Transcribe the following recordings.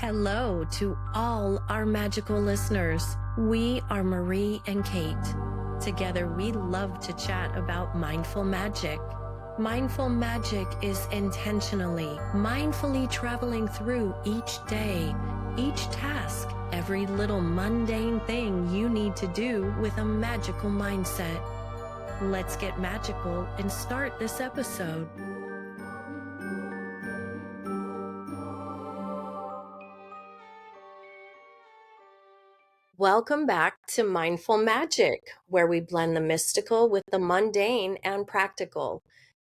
Hello to all our magical listeners. We are Marie and Kate. Together, we love to chat about mindful magic. Mindful magic is intentionally, mindfully traveling through each day, each task, every little mundane thing you need to do with a magical mindset. Let's get magical and start this episode. Welcome back to Mindful Magic, where we blend the mystical with the mundane and practical,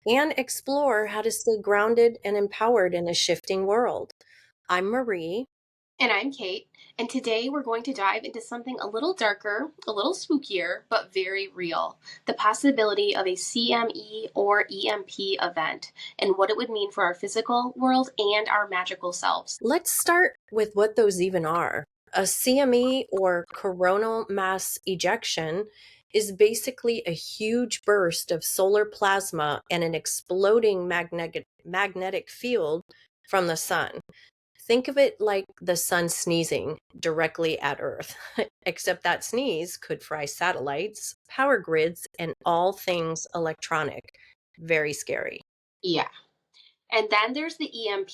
and explore how to stay grounded and empowered in a shifting world. I'm Marie. And I'm Kate, and today we're going to dive into something a little darker, a little spookier, but very real: the possibility of a CME or EMP event, and what it would mean for our physical world and our magical selves. Let's start with what those even are. A CME or coronal mass ejection is basically a huge burst of solar plasma and an exploding magnetic field from the sun. Think of it like the sun sneezing directly at Earth, except that sneeze could fry satellites, power grids, and all things electronic. Very scary. Yeah. And then there's the EMP,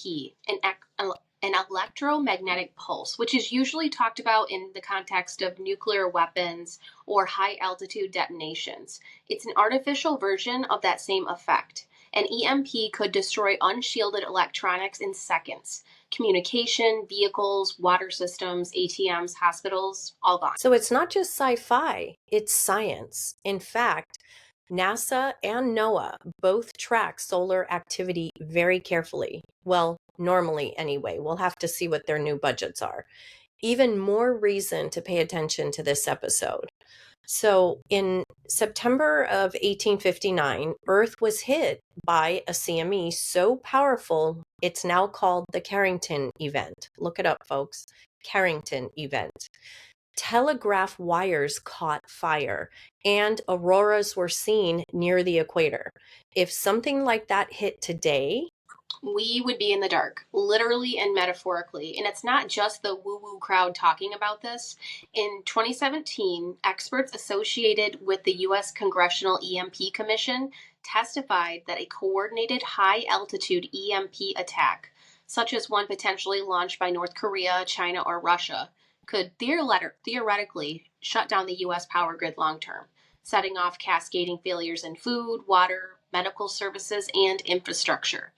an electromagnetic pulse, which is usually talked about in the context of nuclear weapons or high altitude detonations. It's an artificial version of that same effect. An EMP could destroy unshielded electronics in seconds. Communication, vehicles, water systems, ATMs, hospitals, all gone. So it's not just sci fi, it's science. In fact, NASA and NOAA both track solar activity very carefully. Well, normally anyway. We'll have to see what their new budgets are. Even more reason to pay attention to this episode. So, in September of 1859, Earth was hit by a CME so powerful, it's now called the Carrington event. Look it up, folks. Carrington event. Telegraph wires caught fire and auroras were seen near the equator. If something like that hit today, We would be in the dark, literally and metaphorically. And it's not just the woo woo crowd talking about this. In 2017, experts associated with the U.S. Congressional EMP Commission testified that a coordinated high altitude EMP attack, such as one potentially launched by North Korea, China, or Russia, could theoretically shut down the U.S. power grid long term, setting off cascading failures in food, water, medical services, and infrastructure.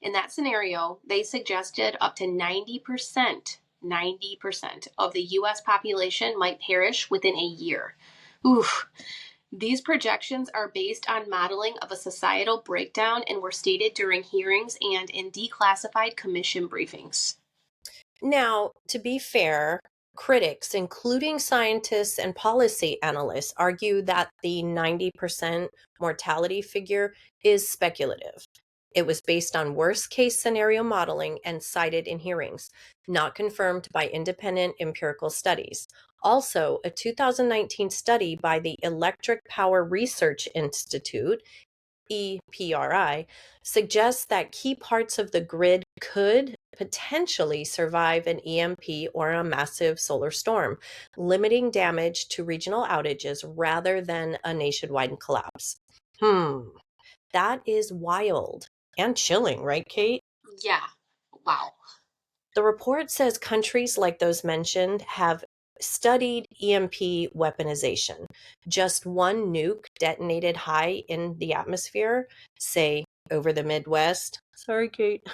In that scenario, they suggested up to 90% of the US population might perish within a year. Oof. These projections are based on modeling of a societal breakdown and were stated during hearings and in declassified commission briefings. now, to be fair, critics, including scientists and policy analysts, argue that the 90% mortality figure is speculative. It was based on worst case scenario modeling and cited in hearings, not confirmed by independent empirical studies. Also, a 2019 study by the Electric Power Research Institute, EPRI, suggests that key parts of the grid could potentially survive an EMP or a massive solar storm, limiting damage to regional outages rather than a nationwide collapse. That is wild and chilling, right, Kate? Yeah. Wow. The report says countries like those mentioned have studied EMP weaponization. Just one nuke detonated high in the atmosphere, say over the Midwest, sorry, Kate,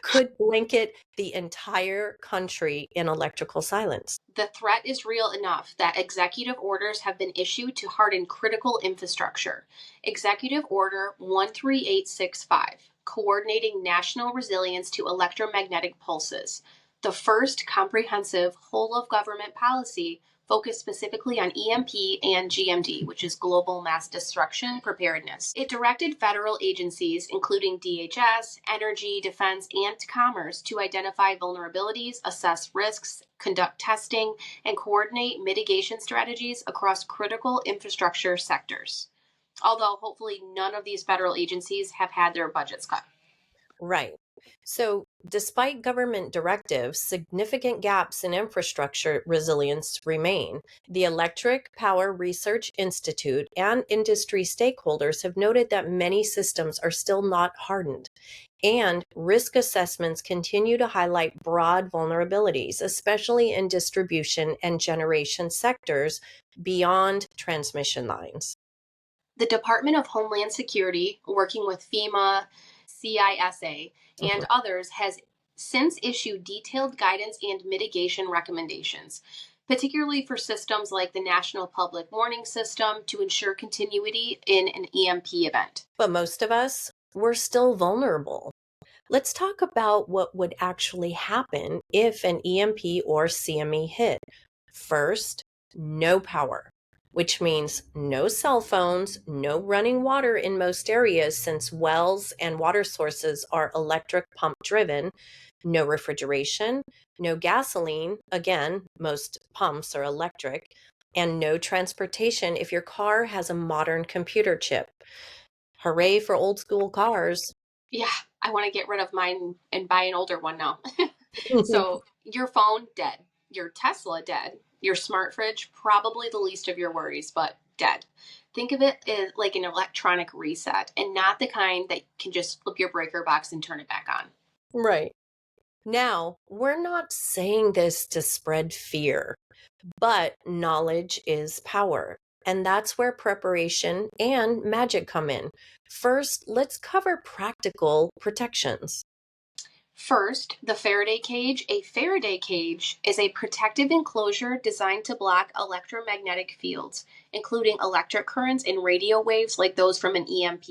could blanket the entire country in electrical silence. The threat is real enough that executive orders have been issued to harden critical infrastructure. Executive Order 13865, Coordinating National Resilience to Electromagnetic Pulses, the first comprehensive whole of government policy focused specifically on EMP and GMD, which is Global Mass Destruction Preparedness. It directed federal agencies, including DHS, Energy, Defense, and Commerce, to identify vulnerabilities, assess risks, conduct testing, and coordinate mitigation strategies across critical infrastructure sectors. Although hopefully none of these federal agencies have had their budgets cut. Right. So, despite government directives, significant gaps in infrastructure resilience remain. The Electric Power Research Institute and industry stakeholders have noted that many systems are still not hardened, and risk assessments continue to highlight broad vulnerabilities, especially in distribution and generation sectors beyond transmission lines. The Department of Homeland Security, working with FEMA, CISA, and others, has since issued detailed guidance and mitigation recommendations, particularly for systems like the National Public Warning System to ensure continuity in an EMP event. But most of us, we're still vulnerable. Let's talk about what would actually happen if an EMP or CME hit. First, no power, which means no cell phones, no running water in most areas since wells and water sources are electric pump driven, no refrigeration, no gasoline, again, most pumps are electric, and no transportation if your car has a modern computer chip. Hooray for old school cars. Yeah, I want to get rid of mine and buy an older one now. So, your phone, dead. Your Tesla, dead. Your smart fridge, probably the least of your worries, but dead. Think of it as like an electronic reset and not the kind that can just flip your breaker box and turn it back on. Right. Now, we're not saying this to spread fear, but knowledge is power. And that's where preparation and magic come in. First, let's cover practical protections. First, the Faraday cage. A Faraday cage is a protective enclosure designed to block electromagnetic fields, including electric currents and radio waves like those from an EMP,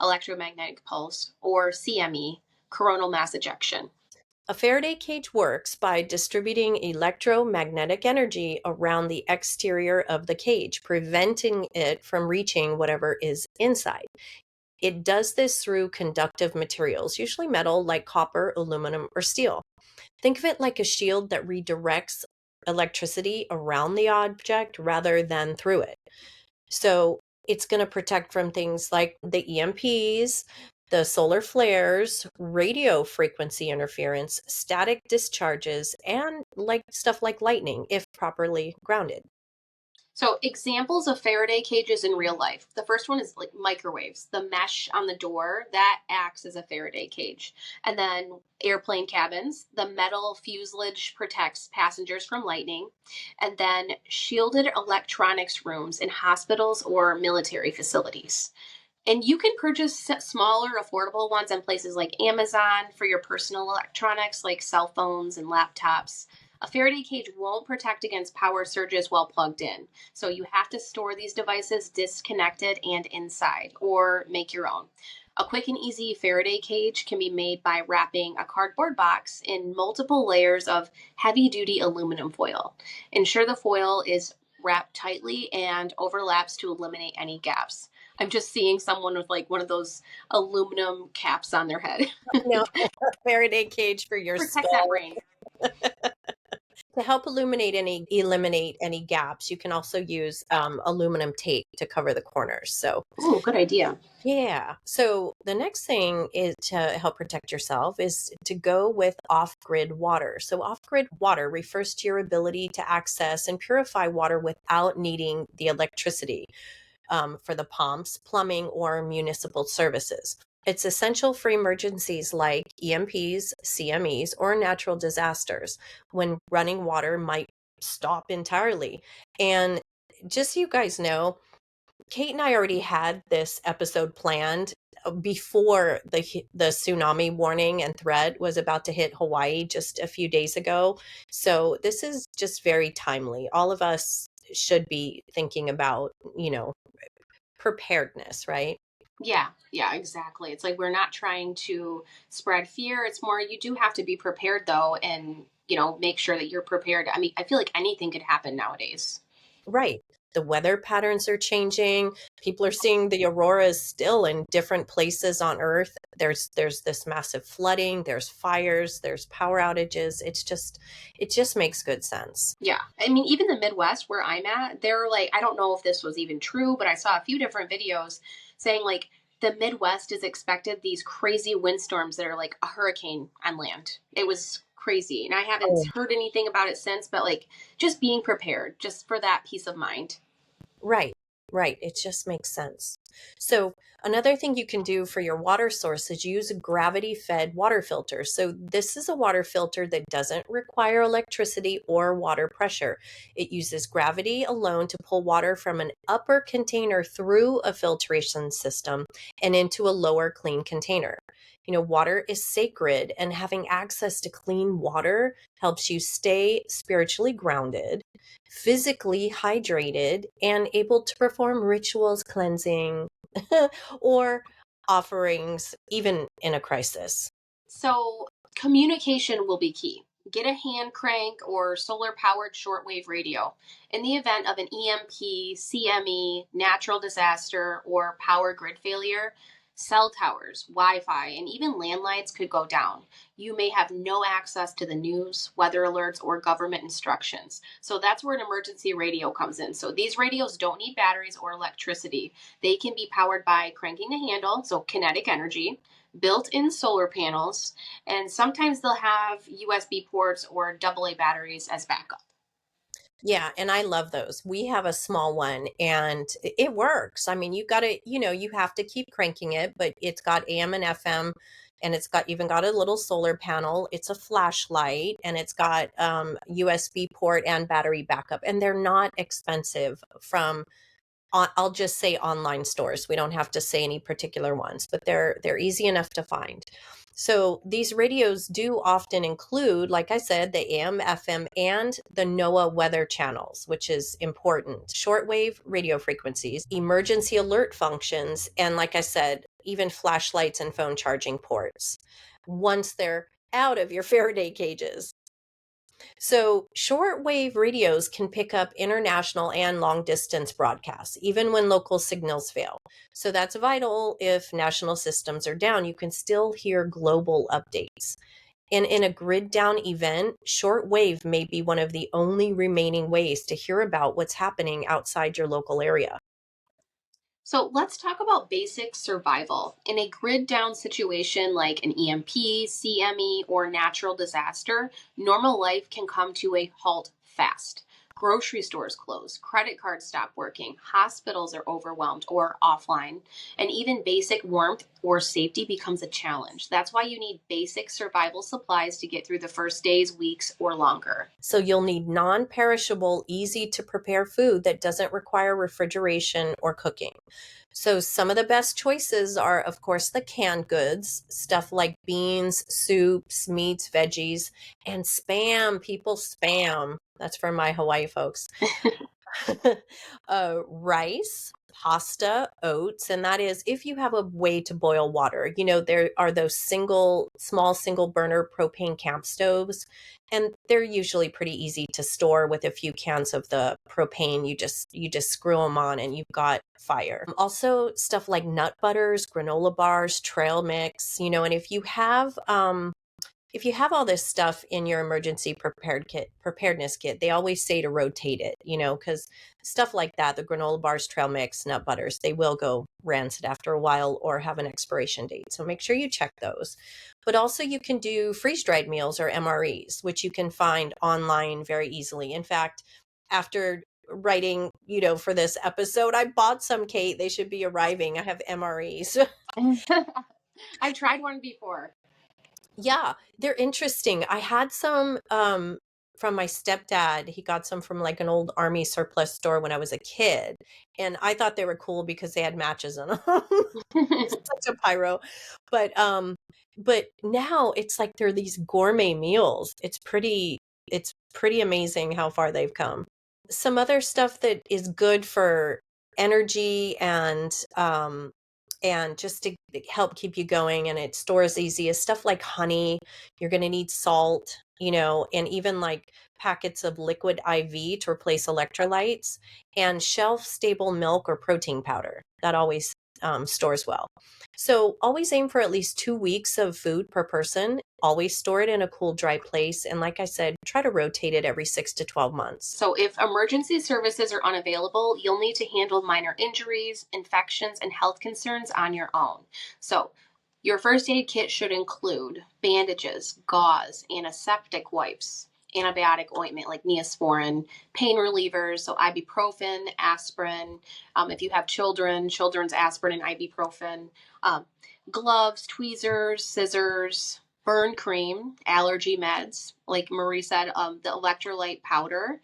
electromagnetic pulse, or CME, coronal mass ejection. A Faraday cage works by distributing electromagnetic energy around the exterior of the cage, preventing it from reaching whatever is inside. It does this through conductive materials, usually metal like copper, aluminum, or steel. Think of it like a shield that redirects electricity around the object rather than through it. So it's going to protect from things like the EMPs, the solar flares, radio frequency interference, static discharges, and like stuff like lightning if properly grounded. So, examples of Faraday cages in real life. The first one is like microwaves. The mesh on the door that acts as a Faraday cage. And then airplane cabins. The metal fuselage protects passengers from lightning. And then shielded electronics rooms in hospitals or military facilities. And you can purchase smaller, affordable ones on places like Amazon for your personal electronics, like cell phones and laptops. A Faraday cage won't protect against power surges while plugged in. So you have to store these devices disconnected and inside, or make your own. A quick and easy Faraday cage can be made by wrapping a cardboard box in multiple layers of heavy duty aluminum foil. Ensure the foil is wrapped tightly and overlaps to eliminate any gaps. I'm just seeing someone with like one of those aluminum caps on their head. No, Faraday cage for your Protect that skull. brain. To help eliminate any gaps, you can also use aluminum tape to cover the corners. So Oh, good idea. yeah. So the next thing is to help protect yourself is to go with off-grid water. So off-grid water refers to your ability to access and purify water without needing the electricity for the pumps, plumbing, or municipal services. It's essential for emergencies like EMPs, CMEs, or natural disasters when running water might stop entirely. And just so you guys know, Kate and I already had this episode planned before the tsunami warning and threat was about to hit Hawaii just a few days ago. So this is just very timely. All of us should be thinking about, preparedness, right? Yeah, exactly. It's like we're not trying to spread fear. It's more you do have to be prepared though and, make sure that you're prepared. I mean, I feel like anything could happen nowadays. Right. The weather patterns are changing. People are seeing the auroras still in different places on Earth. There's this massive flooding, there's fires, there's power outages. It just makes good sense. Yeah. I mean, even the Midwest where I'm at, they're like, I don't know if this was even true, but I saw a few different videos saying like The Midwest is expected these crazy windstorms that are like a hurricane on land. It was crazy. And I haven't Oh, heard anything about it since, but like just being prepared, just for that peace of mind. right, right. It just makes sense. So, another thing you can do for your water source is use a gravity fed water filter. So, this is a water filter that doesn't require electricity or water pressure. It uses gravity alone to pull water from an upper container through a filtration system and into a lower clean container. Water is sacred, and having access to clean water helps you stay spiritually grounded, physically hydrated, and able to perform rituals, cleansing, or offerings, even in a crisis. So, communication will be key. Get a hand crank or solar powered shortwave radio. In the event of an EMP, CME, natural disaster, or power grid failure, cell towers, Wi Fi, and even landlines could go down. You may have no access to the news, weather alerts, or government instructions. So, that's where an emergency radio comes in. So, these radios don't need batteries or electricity. They can be powered by cranking a handle, so kinetic energy, built-in solar panels, and sometimes they'll have USB ports or AA batteries as backup. Yeah, and I love those. We have a small one and it works. I mean, you got to, you have to keep cranking it, but it's got AM and FM, and it's got even got a little solar panel. It's a flashlight, and it's got USB port and battery backup, and they're not expensive from I'll just say online stores. We don't have to say any particular ones, but they're easy enough to find. So these radios do often include, like I said, the AM, FM, and the NOAA weather channels, which is important. Shortwave radio frequencies, emergency alert functions, and like I said, even flashlights and phone charging ports once they're out of your Faraday cages. So, shortwave radios can pick up international and long distance broadcasts, even when local signals fail. So, that's vital. If national systems are down, you can still hear global updates. And in a grid down event, shortwave may be one of the only remaining ways to hear about what's happening outside your local area. So let's talk about basic survival. In a grid down situation like an EMP, CME, or natural disaster, normal life can come to a halt fast. Grocery stores close, credit cards stop working, hospitals are overwhelmed or offline, and even basic warmth or safety becomes a challenge. That's why you need basic survival supplies to get through the first days, weeks, or longer. So, you'll need non perishable, easy to prepare food that doesn't require refrigeration or cooking. So some of the best choices are, of course, the canned goods, stuff like beans, soups, meats, veggies, and spam. People spam. That's for my Hawaii folks. Rice, pasta, oats, and that is if you have a way to boil water. There are those small single burner propane camp stoves, and they're usually pretty easy to store with a few cans of the propane. You just screw them on and you've got fire. Also, stuff like nut butters, granola bars, trail mix, and if you have all this stuff in your emergency preparedness kit, they always say to rotate it, because stuff like that, the granola bars, trail mix, nut butters, they will go rancid after a while or have an expiration date. So make sure you check those. But also you can do freeze dried meals or MREs, which you can find online very easily. In fact, after writing, for this episode, I bought some, Kate. They should be arriving. I have MREs. I tried one before. Yeah, they're interesting. I had some from my stepdad. He got some from like an old army surplus store when I was a kid. And I thought they were cool because they had matches in them. Such a pyro. But now it's like they're these gourmet meals. It's pretty amazing how far they've come. Some other stuff that is good for energy and just to help keep you going, and it stores easy, is stuff like honey. You're going to need salt, and even like packets of liquid IV to replace electrolytes, and shelf stable milk or protein powder. That always stores well. So always aim for at least 2 weeks of food per person. Always store it in a cool, dry place. And like I said, try to rotate it every 6 to 12 months. So, if emergency services are unavailable, you'll need to handle minor injuries, infections, and health concerns on your own. So, your first aid kit should include bandages, gauze, antiseptic wipes, antibiotic ointment like Neosporin, pain relievers, so ibuprofen, aspirin. If you have children, children's aspirin and ibuprofen, um, gloves, tweezers, scissors, burn cream, allergy meds, like Marie said, the electrolyte powder,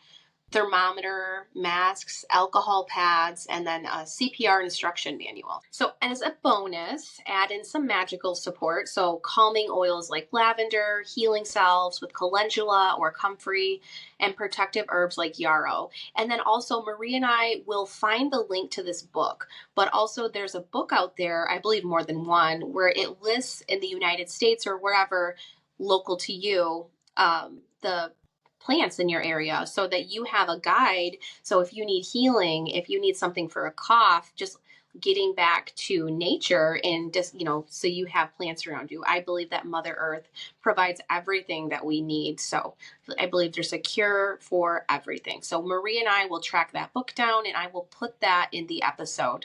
thermometer, masks, alcohol pads, and then a CPR instruction manual. So, as a bonus, add in some magical support. So, calming oils like lavender, healing salves with calendula or comfrey, and protective herbs like yarrow. And then also, Marie and I will find the link to this book. But also, there's a book out there, I believe more than one, where it lists in the United States or wherever local to you the plants in your area so that you have a guide. So if you need healing, if you need something for a cough, just getting back to nature and just, so you have plants around you. I believe that Mother Earth provides everything that we need. So I believe there's a cure for everything. So Marie and I will track that book down and I will put that in the episode.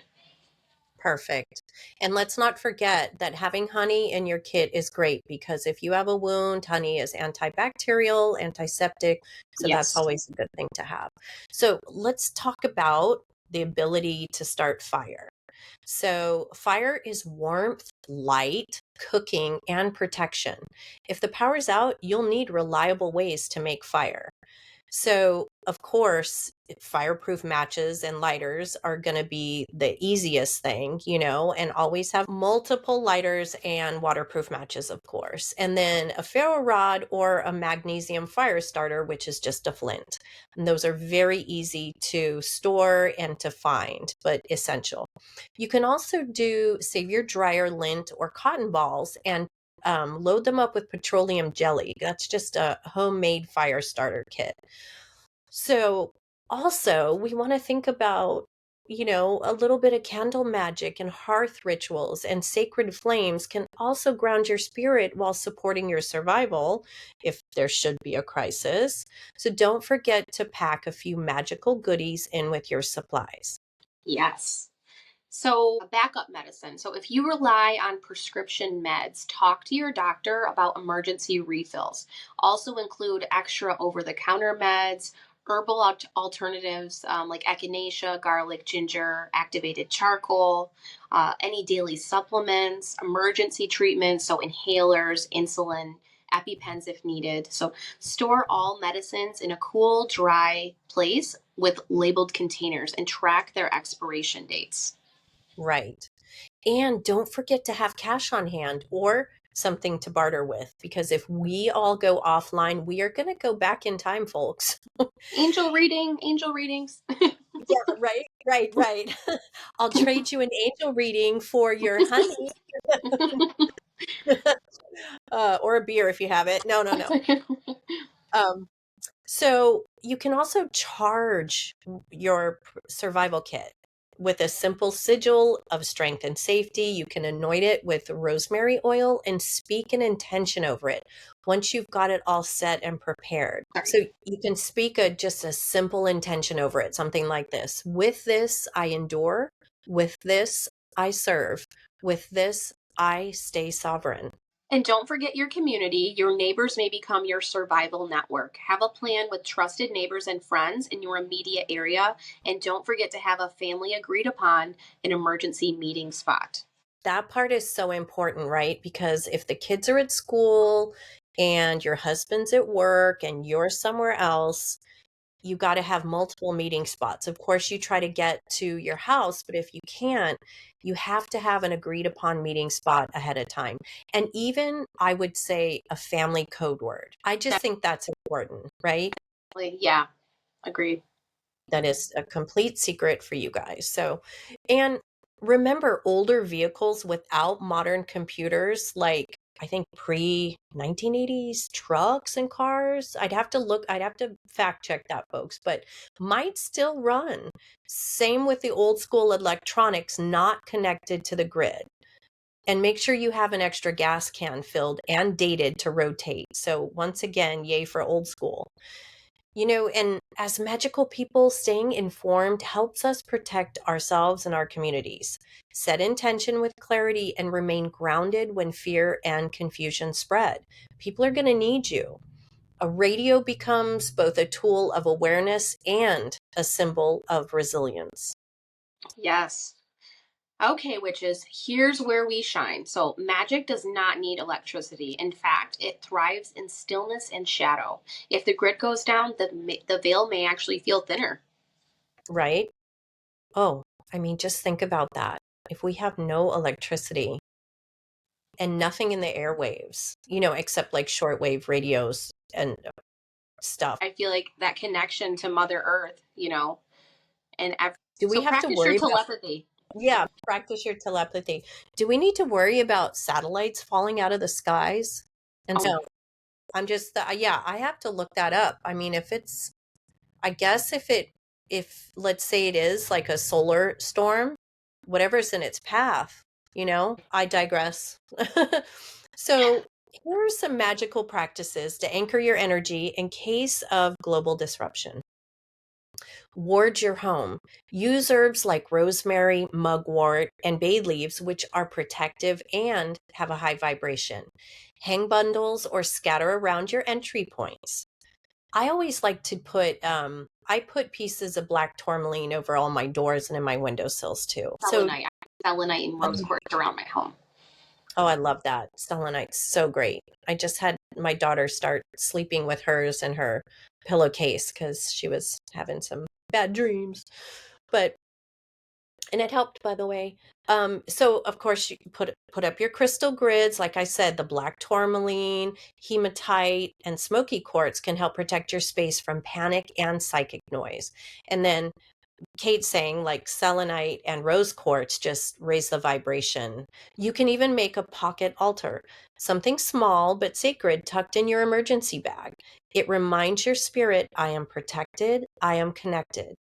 Perfect. And let's not forget that having honey in your kit is great because if you have a wound, honey is antibacterial, antiseptic. So that's Yes. always a good thing to have. So let's talk about the ability to start fire. So fire is warmth, light, cooking, and protection. If the power's out, you'll need reliable ways to make fire. So, of course, fireproof matches and lighters are going to be the easiest thing, and always have multiple lighters and waterproof matches, of course. And then a ferro rod or a magnesium fire starter, which is just a flint. And those are very easy to store and to find, but essential. You can also save your dryer lint or cotton balls and load them up with petroleum jelly. That's just a homemade fire starter kit. So also we want to think about, a little bit of candle magic and hearth rituals and sacred flames can also ground your spirit while supporting your survival if there should be a crisis. So don't forget to pack a few magical goodies in with your supplies. Yes. So, backup medicine. So, if you rely on prescription meds, talk to your doctor about emergency refills. Also, include extra over the counter meds, herbal alternatives like echinacea, garlic, ginger, activated charcoal, any daily supplements, emergency treatments, so inhalers, insulin, EpiPens if needed. So, store all medicines in a cool, dry place with labeled containers and track their expiration dates. Right. And don't forget to have cash on hand or something to barter with, because if we all go offline, we are going to go back in time, folks. Angel readings. Yeah, right. I'll trade you an angel reading for your honey, or a beer if you have it. No, no, no. Um, so you can also charge your survival kit with a simple sigil of strength and safety. You can anoint it with rosemary oil and speak an intention over it once you've got it all set and prepared. Sorry. So you can speak just a simple intention over it, something like this. With this, I endure. With this, I serve. With this, I stay sovereign. And don't forget your community. Your neighbors may become your survival network. Have a plan with trusted neighbors and friends in your immediate area. And don't forget to have a family agreed upon an emergency meeting spot. That part is so important, right? Because if the kids are at school and your husband's at work and you're somewhere else, you got to have multiple meeting spots. Of course, you try to get to your house, but if you can't, you have to have an agreed upon meeting spot ahead of time. And even, I would say, a family code word. I just think that's important, right? Yeah, agreed. That is a complete secret for you guys. So, and remember older vehicles without modern computers like I think pre 1980s trucks and cars. I'd have to fact check that, folks, but might still run. Same with the old school electronics not connected to the grid. And make sure you have an extra gas can filled and dated to rotate. So, once again, yay for old school. And as magical people, staying informed helps us protect ourselves and our communities, set intention with clarity, and remain grounded when fear and confusion spread. People are going to need you. A radio becomes both a tool of awareness and a symbol of resilience. Yes. Okay, witches, here's where we shine. So, magic does not need electricity. In fact, it thrives in stillness and shadow. If the grid goes down, the veil may actually feel thinner. Right? Oh, I mean, just think about that. If we have no electricity and nothing in the airwaves, except like shortwave radios and stuff. I feel like that connection to Mother Earth, and Do we so have to practice your worry about, telepathy. yeah, practice your telepathy. Do we need to worry about satellites falling out of the skies? And Oh, so I'm just, yeah, I have to look that up. I mean, I guess if let's say it is like a solar storm, whatever's in its path, I digress. So here are some magical practices to anchor your energy in case of global disruption. Ward your home. Use herbs like rosemary, mugwort, and bay leaves, which are protective and have a high vibration. Hang bundles or scatter around your entry points. I always like to I put pieces of black tourmaline over all my doors and in my windowsills too. So, selenite. Selenite and rose um, quartz around my home. oh, I love that. Selenite's so great. I just had my daughter start sleeping with hers in her pillowcase because she was having some bad dreams. But and it helped, by the way. So of course you put up your crystal grids. Like I said, the black tourmaline, hematite, and smoky quartz can help protect your space from panic and psychic noise. And then Kate's saying like selenite and rose quartz just raise the vibration. You can even make a pocket altar, something small but sacred tucked in your emergency bag. It reminds your spirit, I am protected, I am connected.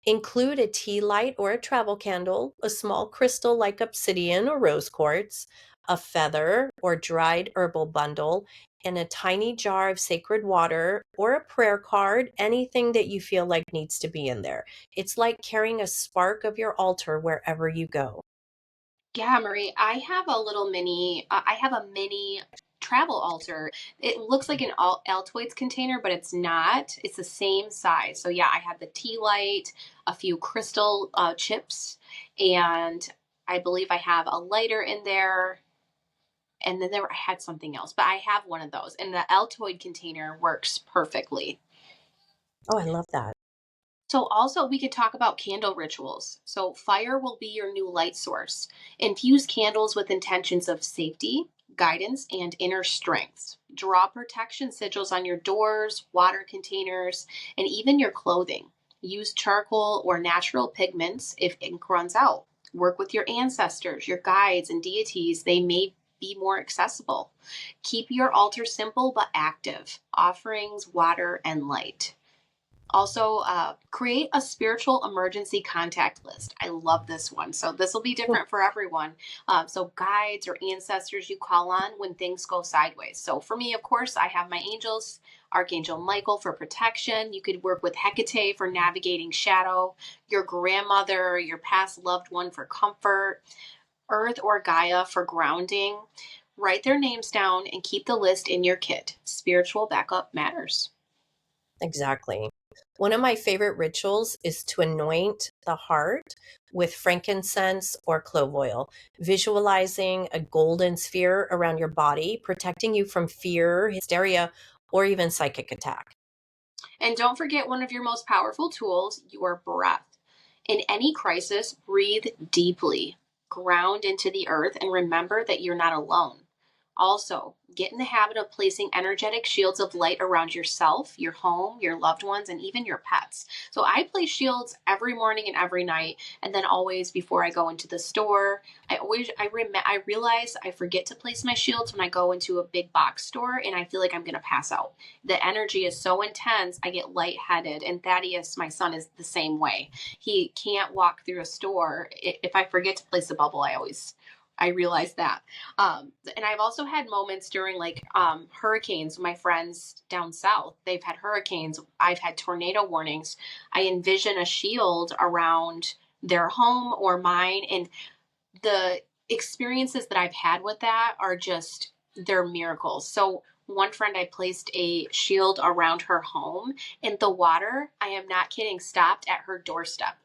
Include a tea light or a travel candle, a small crystal like obsidian or rose quartz, a feather or dried herbal bundle, and a tiny jar of sacred water or a prayer card, anything that you feel like needs to be in there. It's like carrying a spark of your altar wherever you go. Yeah, Marie, I have a mini travel altar. It looks like an Altoids container, but it's not. It's the same size. So yeah, I have the tea light, a few crystal chips, and I believe I have a lighter in there. And then I had something else, but I have one of those, and the Altoid container works perfectly. Oh, I love that. So, also, we could talk about candle rituals. So, fire will be your new light source. Infuse candles with intentions of safety, guidance, and inner strength. Draw protection sigils on your doors, water containers, and even your clothing. Use charcoal or natural pigments if ink runs out. Work with your ancestors, your guides, and deities. They may be more accessible. Keep your altar simple but active. Offerings, water, and light. Also, create a spiritual emergency contact list. I love this one. So, this will be different for everyone. So, guides or ancestors you call on when things go sideways. So, for me, of course, I have my angels, Archangel Michael for protection. You could work with Hecate for navigating shadow, your grandmother, your past loved one for comfort, Earth or Gaia for grounding. Write their names down and keep the list in your kit. Spiritual backup matters. Exactly. One of my favorite rituals is to anoint the heart with frankincense or clove oil, visualizing a golden sphere around your body, protecting you from fear, hysteria, or even psychic attack. And don't forget one of your most powerful tools, your breath. In any crisis, breathe deeply, ground into the earth, and remember that you're not alone. Also, get in the habit of placing energetic shields of light around yourself, your home, your loved ones, and even your pets. So I place shields every morning and every night, and then always before I go into the store. I realize I forget to place my shields when I go into a big box store, and I feel like I'm gonna pass out. The energy is so intense, I get lightheaded. And Thaddeus, my son, is the same way. He can't walk through a store if I forget to place a bubble. I realize that. And I've also had moments during like hurricanes. My friends down south, they've had hurricanes. I've had tornado warnings. I envision a shield around their home or mine, and the experiences that I've had with that are just, they're miracles. So one friend, I placed a shield around her home, and the water, I am not kidding, stopped at her doorstep.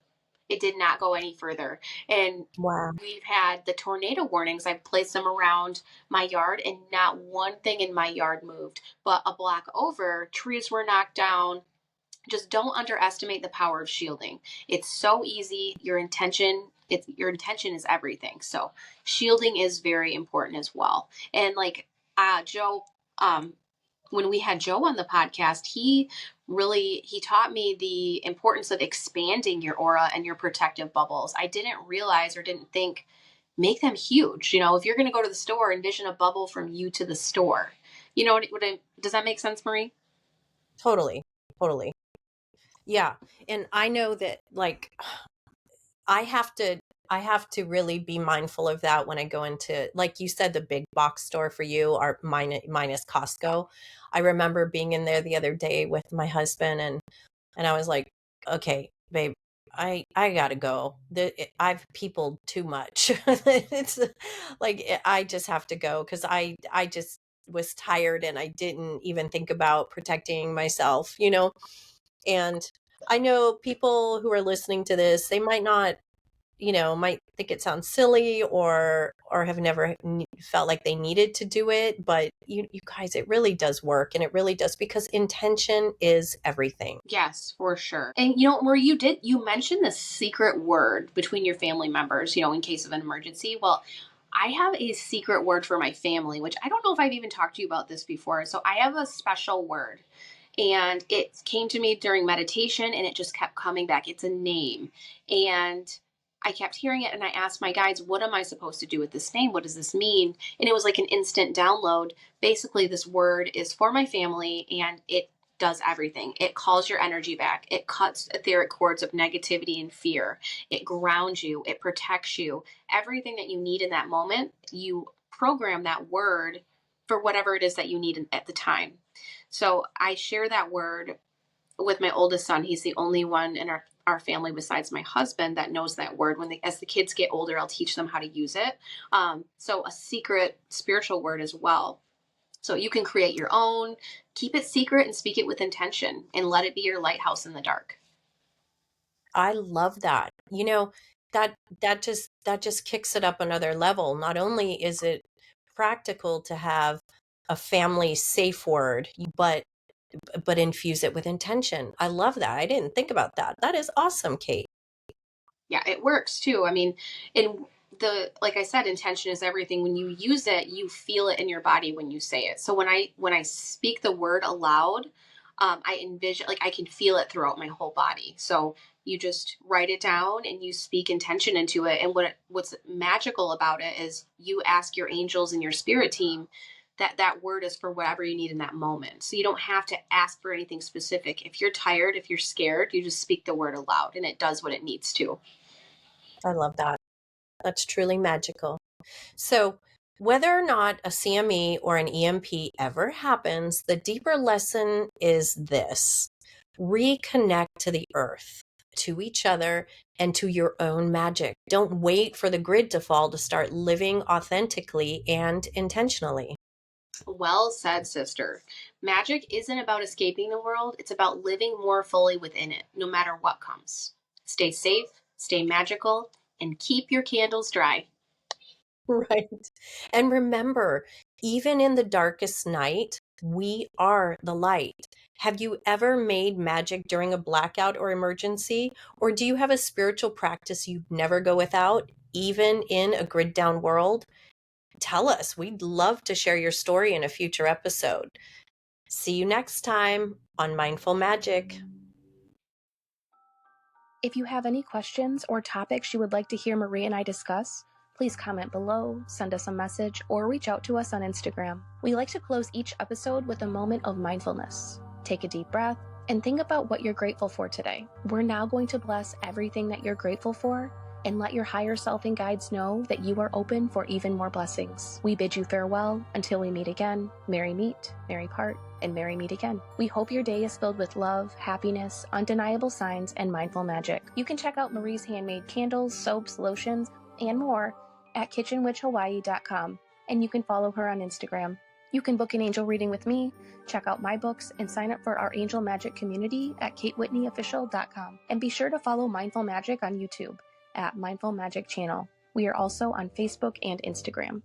It did not go any further. And Wow. we've had the tornado warnings. I've placed them around my yard, and not one thing in my yard moved. But a block over, trees were knocked down. Just don't underestimate the power of shielding. It's so easy. Your intention is everything. So shielding is very important as well. And like Joe, when we had Joe on the podcast, he taught me the importance of expanding your aura and your protective bubbles. I didn't realize or didn't think, make them huge. If you're going to go to the store, envision a bubble from you to the store. Does that make sense, Marie? Totally. Totally. Yeah. And I know that like I have to I have to really be mindful of that when I go into, like you said, the big box store for you, or mine is Costco. I remember being in there the other day with my husband, and I was like, okay, babe, I gotta go. I've peopled too much. It's like I just have to go because I just was tired and I didn't even think about protecting myself. And I know people who are listening to this, they might not, might think it sounds silly, or have never felt like they needed to do it, but you guys, it really does work, and it really does, because intention is everything. Yes, for sure. And Marie, you mentioned the secret word between your family members, in case of an emergency. Well, I have a secret word for my family, which I don't know if I've even talked to you about this before. So I have a special word, and it came to me during meditation, and it just kept coming back. It's a name. And I kept hearing it, and I asked my guides, what am I supposed to do with this name? What does this mean? And it was like an instant download. Basically, this word is for my family, and it does everything. It calls your energy back. It cuts etheric cords of negativity and fear. It grounds you. It protects you. Everything that you need in that moment, you program that word for whatever it is that you need at the time. So I share that word with my oldest son. He's the only one in our family besides my husband that knows that word. As the kids get older, I'll teach them how to use it. So a secret spiritual word as well. So you can create your own, keep it secret, and speak it with intention, and let it be your lighthouse in the dark. I love that. That that just kicks it up another level. Not only is it practical to have a family safe word, but infuse it with intention. I love that. I didn't think about that. That is awesome, Kate. Yeah, it works too. I mean, in like I said, intention is everything. When you use it, you feel it in your body when you say it. So when I speak the word aloud, I envision, like, I can feel it throughout my whole body. So you just write it down and you speak intention into it. And what's magical about it is you ask your angels and your spirit team that word is for whatever you need in that moment. So you don't have to ask for anything specific. If you're tired, if you're scared, you just speak the word aloud, and it does what it needs to. I love that. That's truly magical. So, whether or not a CME or an EMP ever happens, the deeper lesson is this: reconnect to the earth, to each other, and to your own magic. Don't wait for the grid to fall to start living authentically and intentionally. Well said, sister. Magic isn't about escaping the world, it's about living more fully within it, no matter what comes. Stay safe, stay magical, and keep your candles dry. Right. And remember, even in the darkest night, we are the light. Have you ever made magic during a blackout or emergency? Or do you have a spiritual practice you never go without, even in a grid down world? tell us. We'd love to share your story in a future episode. See you next time on Mindful Magic. If you have any questions or topics you would like to hear Marie and I discuss, please comment below, send us a message, or reach out to us on Instagram. We like to close each episode with a moment of mindfulness. Take a deep breath and think about what you're grateful for today. We're now going to bless everything that you're grateful for and let your higher self and guides know that you are open for even more blessings. We bid you farewell until we meet again. Merry meet, merry part, and merry meet again. We hope your day is filled with love, happiness, undeniable signs, and mindful magic. You can check out Marie's handmade candles, soaps, lotions, and more at kitchenwitchhawaii.com, and you can follow her on Instagram. You can book an angel reading with me, check out my books, and sign up for our Angel Magic community at katewhitneyofficial.com. And be sure to follow Mindful Magic on YouTube at Mindful Magic Channel. We are also on Facebook and Instagram.